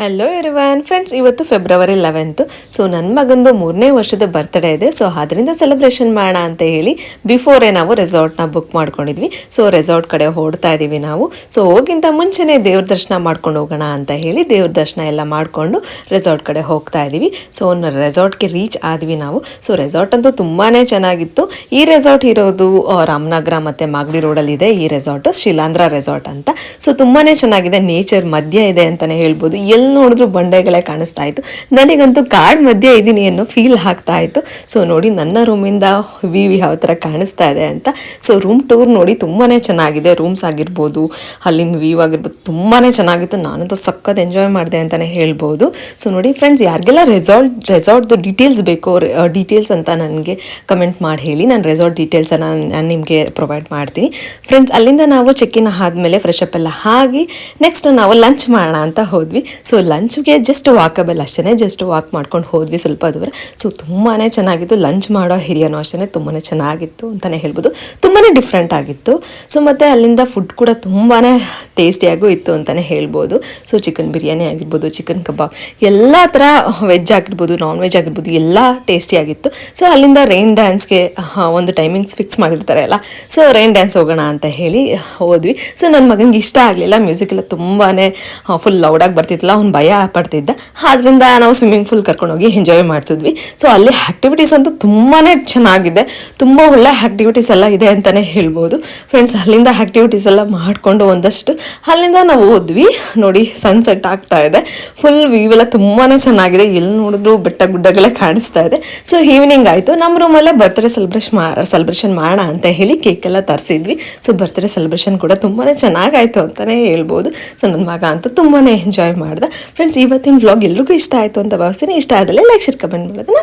Hello everyone friends, ಇವತ್ತು February 11. So ನನ್ನ ಮಗಂದು 3ನೇ ವರ್ಷದ ಬರ್ತ್ಡೇ ಇದೆ. ಸೊ ಅದರಿಂದ ಸೆಲೆಬ್ರೇಷನ್ ಮಾಡೋಣ ಅಂತ ಹೇಳಿ ಬಿಫೋರೇ ನಾವು ರೆಸಾರ್ಟ್ನ ಬುಕ್ ಮಾಡ್ಕೊಂಡಿದ್ವಿ. ಸೊ ರೆಸಾರ್ಟ್ ಕಡೆ ಹೊರಡ್ತಾ ಇದ್ದೀವಿ ನಾವು. ಸೊ ಹೋಗಿಂತ ಮುಂಚೆನೇ ದೇವ್ರ ದರ್ಶನ ಮಾಡ್ಕೊಂಡು ಹೋಗೋಣ ಅಂತ ಹೇಳಿ ದೇವ್ರ ದರ್ಶನ ಎಲ್ಲ ಮಾಡಿಕೊಂಡು ರೆಸಾರ್ಟ್ ಕಡೆ ಹೋಗ್ತಾ ಇದ್ದೀವಿ. ಸೊ ರೆಸಾರ್ಟ್ಗೆ ರೀಚ್ ಆದ್ವಿ ನಾವು. ಸೊ ರೆಸಾರ್ಟ್ ಅಂತೂ ತುಂಬಾ ಚೆನ್ನಾಗಿತ್ತು. ಈ ರೆಸಾರ್ಟ್ ಇರೋದು ರಾಮನಗರ ಮತ್ತು ಮಾಗಡಿ ರೋಡಲ್ಲಿ ಇದೆ. ಈ ರೆಸಾರ್ಟು ಶಿಲಾಂಧ್ರ ರೆಸಾರ್ಟ್ ಅಂತ. ಸೊ ತುಂಬಾ ಚೆನ್ನಾಗಿದೆ, ನೇಚರ್ ಮಧ್ಯೆ ಇದೆ ಅಂತಲೇ ಹೇಳ್ಬೋದು. ನೋಡಿದ್ರು ಬಂಡೆಗಳೇ ಕಾಣಿಸ್ತಾ ಇತ್ತು. ನನಗಂತೂ ಕಾಡ್ ಮಧ್ಯೆ ಇದ್ದೀನಿ ಅನ್ನೋ ಫೀಲ್ ಆಗ್ತಾ ಇತ್ತು. ಸೊ ನೋಡಿ ನನ್ನ ರೂಮಿಂದ ವ್ಯೂ ಯಾವ ಥರ ಕಾಣಿಸ್ತಾ ಇದೆ ಅಂತ. ಸೊ ರೂಮ್ ಟೂರ್ ನೋಡಿ ತುಂಬಾ ಚೆನ್ನಾಗಿದೆ. ರೂಮ್ಸ್ ಆಗಿರ್ಬೋದು, ಅಲ್ಲಿನ ವ್ಯೂ ಆಗಿರ್ಬೋದು ತುಂಬಾ ಚೆನ್ನಾಗಿತ್ತು. ನಾನಂತೂ ಸಖತ್ ಎಂಜಾಯ್ ಮಾಡಿದೆ ಅಂತಲೇ ಹೇಳ್ಬೋದು. ಸೊ ನೋಡಿ ಫ್ರೆಂಡ್ಸ್, ಯಾರಿಗೆಲ್ಲ ರೆಸಾರ್ಟ್ದು ಡೀಟೇಲ್ಸ್ ಬೇಕು, ಡೀಟೇಲ್ಸ್ ಅಂತ ನನಗೆ ಕಮೆಂಟ್ ಮಾಡಿ ಹೇಳಿ. ನಾನು ರೆಸಾರ್ಟ್ ಡೀಟೇಲ್ಸನ್ನು ನಾನು ನಿಮಗೆ ಪ್ರೊವೈಡ್ ಮಾಡ್ತೀನಿ. ಫ್ರೆಂಡ್ಸ್, ಅಲ್ಲಿಂದ ನಾವು ಚೆಕ್ಕಿನ್ ಆದಮೇಲೆ ಫ್ರೆಶ್ ಅಪ್ ಎಲ್ಲ ಆಗಿ ನೆಕ್ಸ್ಟ್ ನಾವು ಲಂಚ್ ಮಾಡೋಣ ಅಂತ ಹೋದ್ವಿ. ಸೊ ಲಂಚ್ಗೆ ಜಸ್ಟ್ ವಾಕಬಲ್ ಅಷ್ಟೇ, ಜಸ್ಟ್ ವಾಕ್ ಮಾಡ್ಕೊಂಡು ಹೋದ್ವಿ ಸ್ವಲ್ಪ ದೂರ. ಸೊ ತುಂಬಾ ಚೆನ್ನಾಗಿತ್ತು. ಲಂಚ್ ಮಾಡೋ ಹಿರಿಯನೂ ಅಷ್ಟೇ ತುಂಬಾ ಚೆನ್ನಾಗಿತ್ತು ಅಂತಲೇ ಹೇಳ್ಬೋದು. ತುಂಬಾ ಡಿಫ್ರೆಂಟ್ ಆಗಿತ್ತು. ಸೊ ಮತ್ತು ಅಲ್ಲಿಂದ ಫುಡ್ ಕೂಡ ತುಂಬಾ ಟೇಸ್ಟಿಯಾಗೂ ಇತ್ತು ಅಂತಲೇ ಹೇಳ್ಬೋದು. ಸೊ ಚಿಕನ್ ಬಿರಿಯಾನಿ ಆಗಿರ್ಬೋದು, ಚಿಕನ್ ಕಬಾಬ್, ಎಲ್ಲ ಥರ ವೆಜ್ ಆಗಿರ್ಬೋದು, ನಾನ್ ವೆಜ್ ಆಗಿರ್ಬೋದು, ಎಲ್ಲ ಟೇಸ್ಟಿಯಾಗಿತ್ತು. ಸೊ ಅಲ್ಲಿಂದ ರೈನ್ ಡ್ಯಾನ್ಸ್ಗೆ ಒಂದು ಟೈಮಿಂಗ್ಸ್ ಫಿಕ್ಸ್ ಮಾಡಿರ್ತಾರೆ ಅಲ್ಲ, ಸೊ ರೈನ್ ಡ್ಯಾನ್ಸ್ ಹೋಗೋಣ ಅಂತ ಹೇಳಿ ಹೋದ್ವಿ. ಸೊ ನನ್ನ ಮಗನಿಗೆ ಇಷ್ಟ ಆಗಲಿಲ್ಲ, ಮ್ಯೂಸಿಕ್ ಎಲ್ಲ ತುಂಬಾ ಫುಲ್ ಲೌಡಾಗಿ ಬರ್ತಿತ್ತಲ್ಲ, ಅವ್ನು ಭಯ ಪಡ್ತಿದ್ದ. ಆದ್ದರಿಂದ ನಾವು ಸ್ವಿಮ್ಮಿಂಗ್ ಪೂಲ್ ಕರ್ಕೊಂಡೋಗಿ ಎಂಜಾಯ್ ಮಾಡಿಸಿದ್ವಿ. ಸೊ ಅಲ್ಲಿ ಆ್ಯಕ್ಟಿವಿಟೀಸ್ ಅಂತೂ ತುಂಬಾ ಚೆನ್ನಾಗಿದೆ. ತುಂಬ ಒಳ್ಳೆ ಆ್ಯಕ್ಟಿವಿಟೀಸ್ ಎಲ್ಲ ಇದೆ ಅಂತಲೇ ಹೇಳ್ಬೋದು. ಫ್ರೆಂಡ್ಸ್, ಅಲ್ಲಿಂದ ಆ್ಯಕ್ಟಿವಿಟೀಸ್ ಎಲ್ಲ ಮಾಡಿಕೊಂಡು ಒಂದಷ್ಟು ಅಲ್ಲಿಂದ ನಾವು ಹೋದ್ವಿ. ನೋಡಿ ಸನ್ಸೆಟ್ ಆಗ್ತಾ ಇದೆ. ಫುಲ್ ವ್ಯೂ ಎಲ್ಲ ತುಂಬಾ ಚೆನ್ನಾಗಿದೆ. ಎಲ್ಲಿ ನೋಡಿದ್ರು ಬೆಟ್ಟ ಗುಡ್ಡಗಳೇ ಕಾಣಿಸ್ತಾ ಇದೆ. ಸೊ ಈವ್ನಿಂಗ್ ಆಯಿತು. ನಮ್ಮ ರೂಮಲ್ಲೇ ಬರ್ತ್ಡೇ ಸೆಲೆಬ್ರೇಷನ್ ಮಾಡೋಣ ಅಂತ ಹೇಳಿ ಕೇಕ್ ಎಲ್ಲ ತರಿಸಿದ್ವಿ. ಸೊ ಬರ್ತ್ಡೇ ಸೆಲೆಬ್ರೇಷನ್ ಕೂಡ ತುಂಬಾ ಚೆನ್ನಾಗಾಯಿತು ಅಂತಲೇ ಹೇಳ್ಬೋದು. ಸೊ ನನ್ನ ಮಗ ಅಂತೂ ತುಂಬಾ ಎಂಜಾಯ್ ಮಾಡ್ದೆ. ಫ್ರೆಂಡ್ಸ್, ಇವತ್ತಿನ ವ್ಲಾಗ್ ಎಲ್ರಿಗೂ ಇಷ್ಟ ಆಯಿತು ಅಂತ ಭಾವಿಸ್ತೀನಿ. ಇಷ್ಟ ಆದಲ್ಲಿ ಲೈಕ್, ಶೇರ್, ಕಮೆಂಟ್ ಮಾಡೋದು